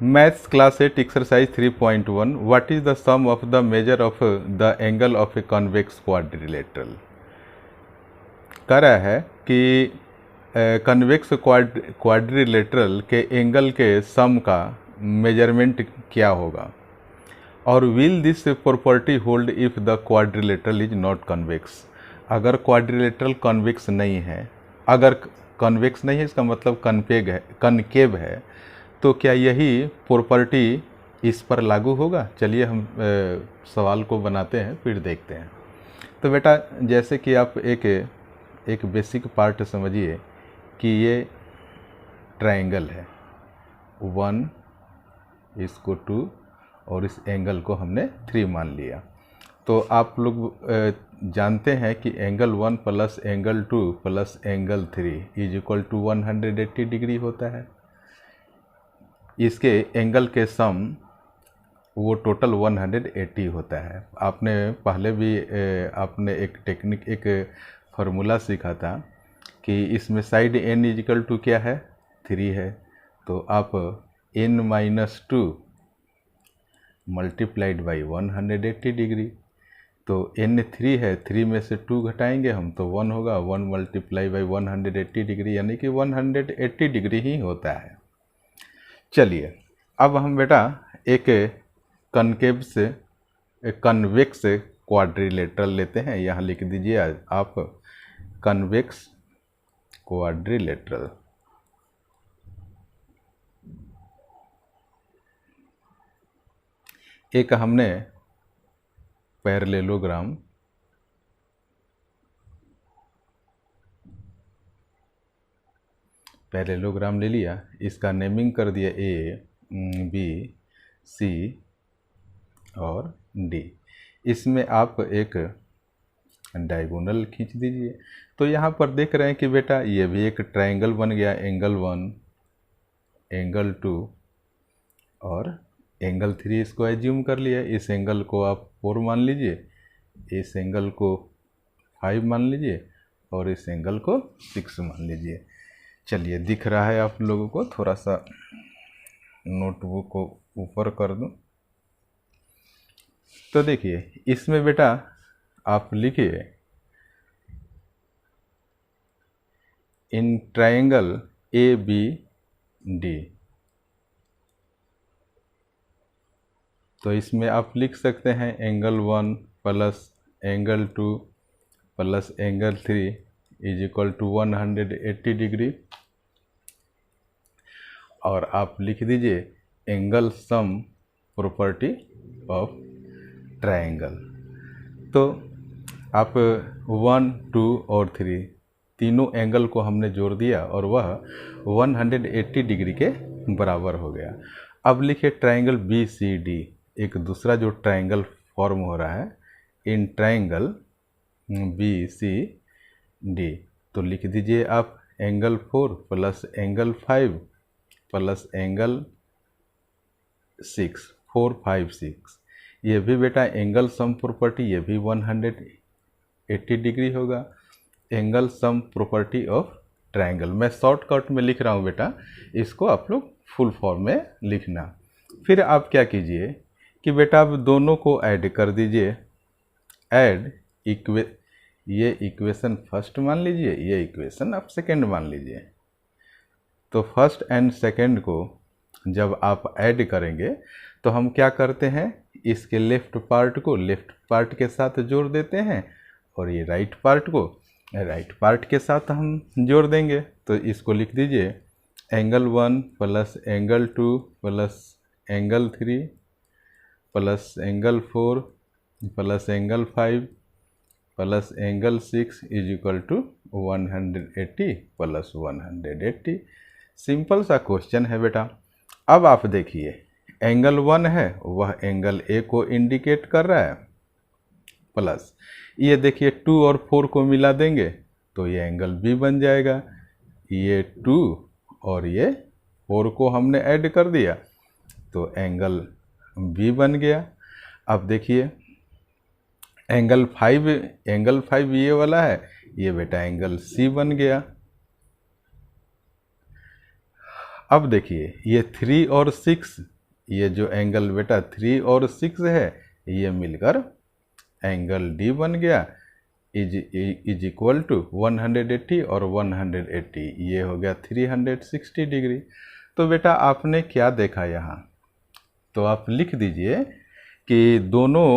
Maths class 8 exercise 3.1 what is the sum of the measure of the angle of a convex quadrilateral. कह रहा है कि convex quadrilateral के angle के सम का मेजरमेंट क्या होगा और will this property hold if the quadrilateral is not convex. अगर क्वाड्रिलेटरल कन्वेक्स नहीं है, अगर कन्वेक्स नहीं है इसका मतलब कनकेव है, तो क्या यही प्रॉपर्टी इस पर लागू होगा। चलिए हम सवाल को बनाते हैं फिर देखते हैं। तो बेटा जैसे कि आप एक बेसिक पार्ट समझिए कि ये ट्रायंगल है 1 इसको 2 और इस एंगल को हमने 3 मान लिया। तो आप लोग जानते हैं कि angle 1 plus angle 2 plus angle 3 is equal to 180 degree होता है। इसके एंगल के सम वो टोटल 180 होता है। आपने पहले भी आपने एक फार्मूला सीखा था कि इसमें साइड n इजिकल टू क्या है 3 है, तो आप n-2 मल्टीप्लाइड बाई 180 डिग्री, तो n 3 है, 3 में से 2 घटाएंगे हम तो 1 होगा, 1 मल्टीप्लाई बाई 180 डिग्री यानी कि 180 डिग्री ही होता है। चलिए अब हम बेटा एक कन्वेक्स क्वाड्रिलेटरल लेते हैं। यहाँ लिख दीजिए आप कन्वेक्स क्वाड्रिलेटरल। एक हमने पैरेललोग्राम ले लिया, इसका नेमिंग कर दिया A, B, C और D। इसमें आप एक डायगोनल खींच दीजिए। तो यहाँ पर देख रहे हैं कि बेटा ये भी एक ट्रायंगल बन गया, एंगल 1, एंगल 2 और एंगल 3 इसको एज्यूम कर लिया। इस एंगल को आप 4 मान लीजिए, इस एंगल को 5 मान लीजिए और इस एंगल को 6 मान लीजिए। चलिए दिख रहा है आप लोगों को, थोड़ा सा नोटबुक को ऊपर कर दूं। तो देखिए इसमें बेटा आप लिखिए इन ट्रायंगल ABD। तो इसमें आप लिख सकते हैं angle 1 plus angle 2 plus angle 3 is equal to 180 degree, और आप लिख दीजिए angle sum property of triangle. तो आप 1, 2 और 3 तीनों एंगल को हमने जोड़ दिया और वह 180 डिग्री के बराबर हो गया। अब लिखिए ट्रायंगल BCD, एक दूसरा जो ट्रायंगल फॉर्म हो रहा है इन ट्रायंगल BCD। तो लिख दीजिए आप angle 4 plus angle 5 plus angle 6, 4, 5, 6। ये भी बेटा एंगल सम प्रॉपर्टी, ये भी 180 डिग्री होगा। Angle sum property of triangle मैं शॉर्टकट में लिख रहा हूँ बेटा, इसको आप लोग फुल फॉर्म में लिखना। फिर आप क्या कीजिए कि बेटा आप दोनों को ऐड कर दीजिए। ऐड ये इक्वेशन फर्स्ट मान लीजिए, ये इक्वेशन आप सेकेंड मान लीजिए। तो फर्स्ट एंड सेकेंड को जब आप ऐड करेंगे तो हम क्या करते हैं, इसके लेफ्ट पार्ट को लेफ्ट पार्ट के साथ जोड़ देते हैं और ये राइट पार्ट को राइट पार्ट के साथ हम जोड़ देंगे। तो इसको लिख दीजिए angle 1 plus angle 2 plus angle 3 plus angle 4 plus angle 5 plus angle 6 is equal to 180 plus 180। Simple सा क्वेश्चन है बेटा। अब आप देखिए एंगल 1 है वह एंगल A को इंडिकेट कर रहा है, प्लस ये देखिए 2 और 4 को मिला देंगे तो ये एंगल B बन जाएगा। ये 2 और ये 4 को हमने ऐड कर दिया तो एंगल B बन गया। अब देखिए एंगल 5 ये वाला है, ये बेटा एंगल C बन गया। अब देखिए ये 3 और 6 ये जो एंगल बेटा 3 और 6 है ये मिलकर एंगल डी बन गया, इज इक्वल टू 180 और 180, ये हो गया 360 डिग्री। तो बेटा आपने क्या देखा यहाँ, तो आप लिख दीजिए कि दोनों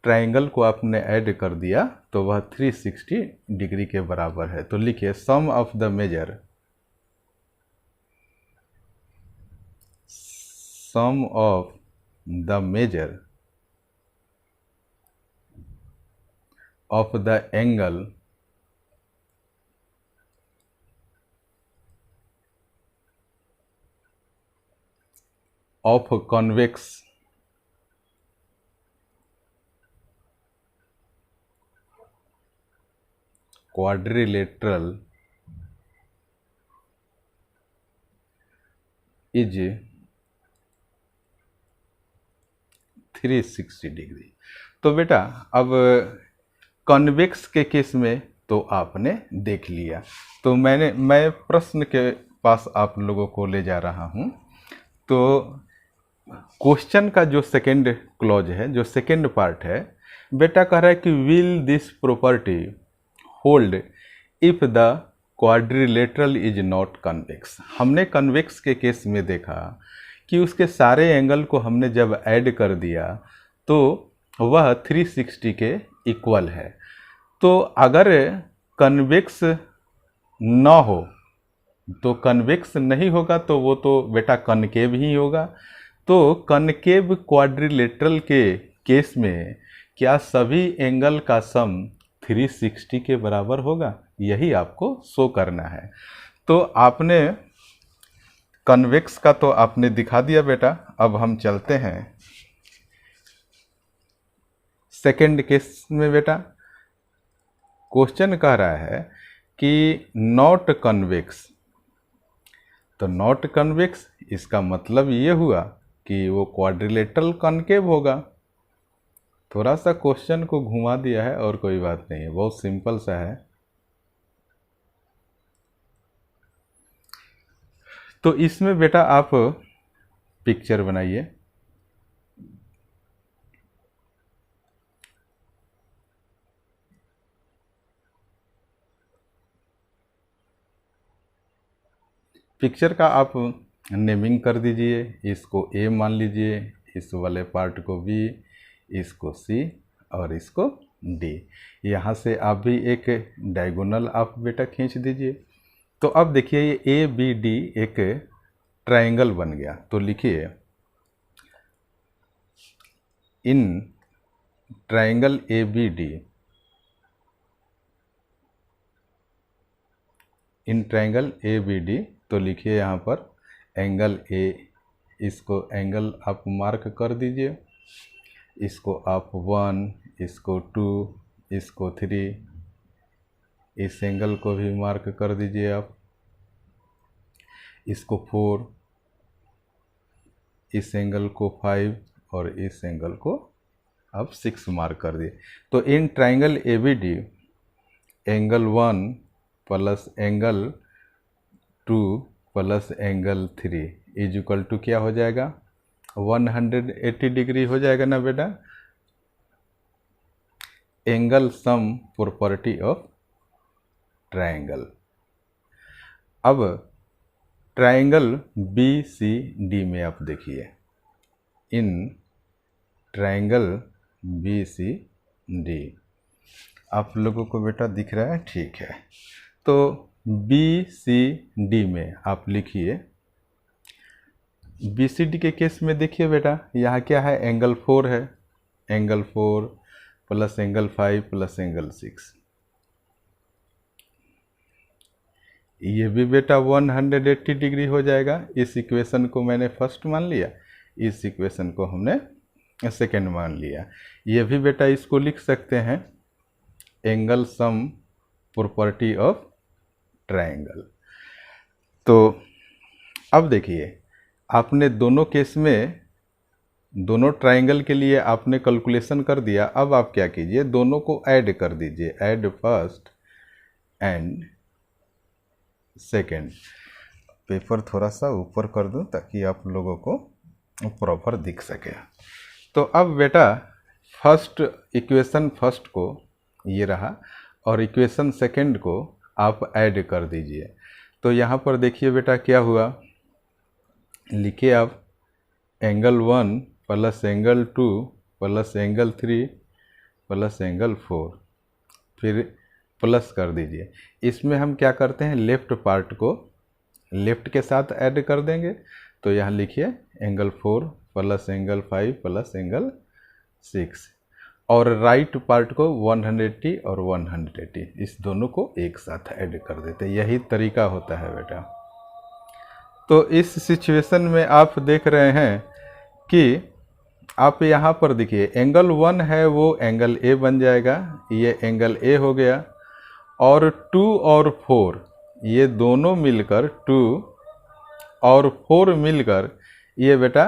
ट्रायंगल को आपने ऐड कर दिया तो वह 360 डिग्री के बराबर है। तो लिखिए sum of the measure, sum of the measure of the angle of convex quadrilateral is 360 degree. तो बेटा अब कॉन्वेक्स के केस में तो आपने देख लिया, तो मैं प्रश्न के पास आप लोगों को ले जा रहा हूं। तो क्वेश्चन का जो सेकेंड क्लॉज है, जो सेकेंड पार्ट है, बेटा कह रहा है कि will this property hold if the quadrilateral is not convex. हमने कन्वेक्स के केस में देखा कि उसके सारे एंगल को हमने जब ऐड कर दिया तो वह 360 के इक्वल है। तो अगर कन्वेक्स ना हो तो कन्वेक्स नहीं होगा तो वो तो बेटा कनकेव ही होगा। तो कनकेव क्वाड्रिलेटरल के केस में क्या सभी एंगल का सम 360 के बराबर होगा, यही आपको शो करना है। तो आपने कन्वेक्स का तो आपने दिखा दिया बेटा, अब हम चलते हैं सेकेंड केस में। बेटा क्वेश्चन कह रहा है कि नॉट कन्वेक्स, तो नॉट कन्वेक्स इसका मतलब ये हुआ कि वो क्वाड्रिलेटरल कॉनकेव होगा। थोड़ा सा क्वेश्चन को घुमा दिया है और कोई बात नहीं है, बहुत सिंपल सा है। तो इसमें बेटा आप पिक्चर बनाइए। पिक्चर का आप नेमिंग कर दीजिए, इसको ए मान लीजिए, इस वाले पार्ट को बी, इसको सी और इसको डी। यहाँ से आप भी एक डायगोनल आप बेटा खींच दीजिए। तो अब देखिए ये ए बी डी एक ट्रायंगल बन गया। तो लिखिए in triangle A B D, in triangle A B D, तो लिखिए यहाँ पर एंगल ए, इसको एंगल आप मार्क कर दीजिए, इसको आप 1, इसको 2, इसको 3, इस एंगल को भी मार्क कर दीजिए आप, इसको 4, इस एंगल को 5 और इस एंगल को आप 6 मार्क कर दिए। तो in triangle A B D angle 1 plus angle 2 plus angle 3 is equal to क्या हो जाएगा, 180 डिग्री हो जाएगा ना बेटा। Angle sum property of triangle. अब ट्रायंगल बी सी डी में आप देखिए, in triangle B C D आप लोगों को बेटा दिख रहा है, ठीक है। तो बी सी डी में आप लिखिए, बी सी डी के केस में देखिए बेटा यहाँ क्या है, एंगल 4 है, angle 4 plus angle 5 plus angle 6, ये भी बेटा 180 डिग्री हो जाएगा। इस इक्वेशन को मैंने फर्स्ट मान लिया, इस इक्वेशन को हमने सेकेंड मान लिया। ये भी बेटा इसको लिख सकते हैं angle sum property of triangle. तो अब देखिए आपने दोनों केस में, दोनों ट्रायंगल के लिए आपने कैलकुलेशन कर दिया। अब आप क्या कीजिए, दोनों को ऐड कर दीजिए, add first and second. Paper थोड़ा सा ऊपर कर दूं ताकि आप लोगों को प्रॉपर दिख सके। तो अब बेटा फर्स्ट इक्वेशन फर्स्ट को ये रहा और इक्वेशन सेकंड को आप ऐड कर दीजिए। तो यहाँ पर देखिए बेटा क्या हुआ, लिखिए आप angle 1 plus angle 2 plus angle 3 plus angle 4, फिर प्लस कर दीजिए। इसमें हम क्या करते हैं, लेफ़्ट पार्ट को लेफ़्ट के साथ ऐड कर देंगे। तो यहाँ लिखिए angle 4 plus angle 5 plus angle 6, और राइट पार्ट को 180 और 180, इस दोनों को एक साथ ऐड कर देते हैं। यही तरीका होता है बेटा। तो इस सिचुएशन में आप देख रहे हैं कि आप यहाँ पर देखिए एंगल 1 है वो एंगल ए बन जाएगा, ये एंगल ए हो गया, और 2 और 4 ये दोनों मिलकर 2 और 4 मिलकर ये बेटा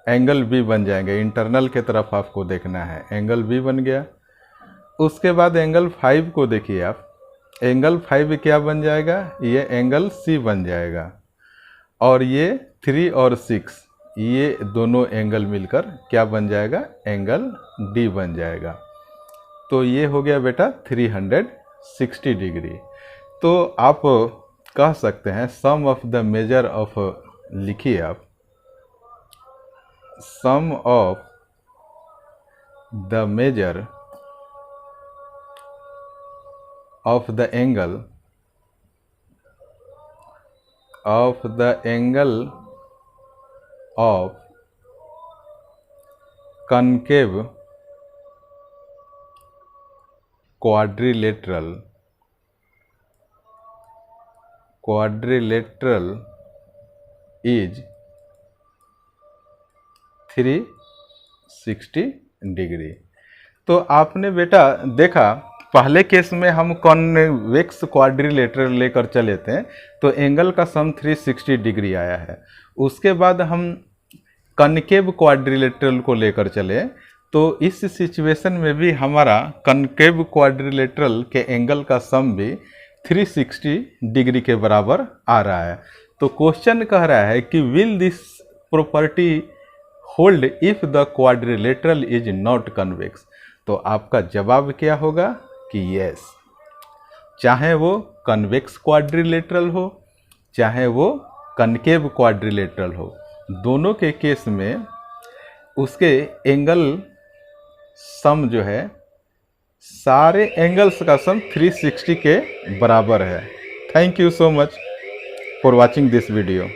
एंगल बी बन जाएंगे। इंटरनल के तरफ आपको देखना है, एंगल बी बन गया। उसके बाद एंगल 5 को देखिए आप, एंगल 5 क्या बन जाएगा, ये एंगल सी बन जाएगा, और ये 3 और 6 ये दोनों एंगल मिलकर क्या बन जाएगा, एंगल डी बन जाएगा। तो ये हो गया बेटा 360 डिग्री। तो आप कह सकते हैं sum of the measure of, लिखिए आप sum of the measure of the angle of concave quadrilateral is 360 degree. तो आपने बेटा देखा पहले केस में हम कॉन्वेक्स क्वाड्रिलेटरल लेकर चले थे तो एंगल का सम 360 डिग्री आया है। उसके बाद हम कनकेव क्वाड्रिलेटरल को लेकर चले तो इस सिचुएशन में भी हमारा कनकेव क्वाड्रिलेटरल के एंगल का सम भी 360 डिग्री के बराबर आ रहा है। तो क्वेश्चन कह रहा है कि will this property hold if the quadrilateral is not convex. तो आपका जवाब क्या होगा कि यस, चाहे वो कन्वेक्स क्वाड्रिलेटरल हो चाहे वो कनकेव क्वाड्रिलेटरल हो, दोनों के केस में उसके एंगल सम जो है सारे एंगल्स का सम 360 के बराबर है। Thank you so much for watching this video.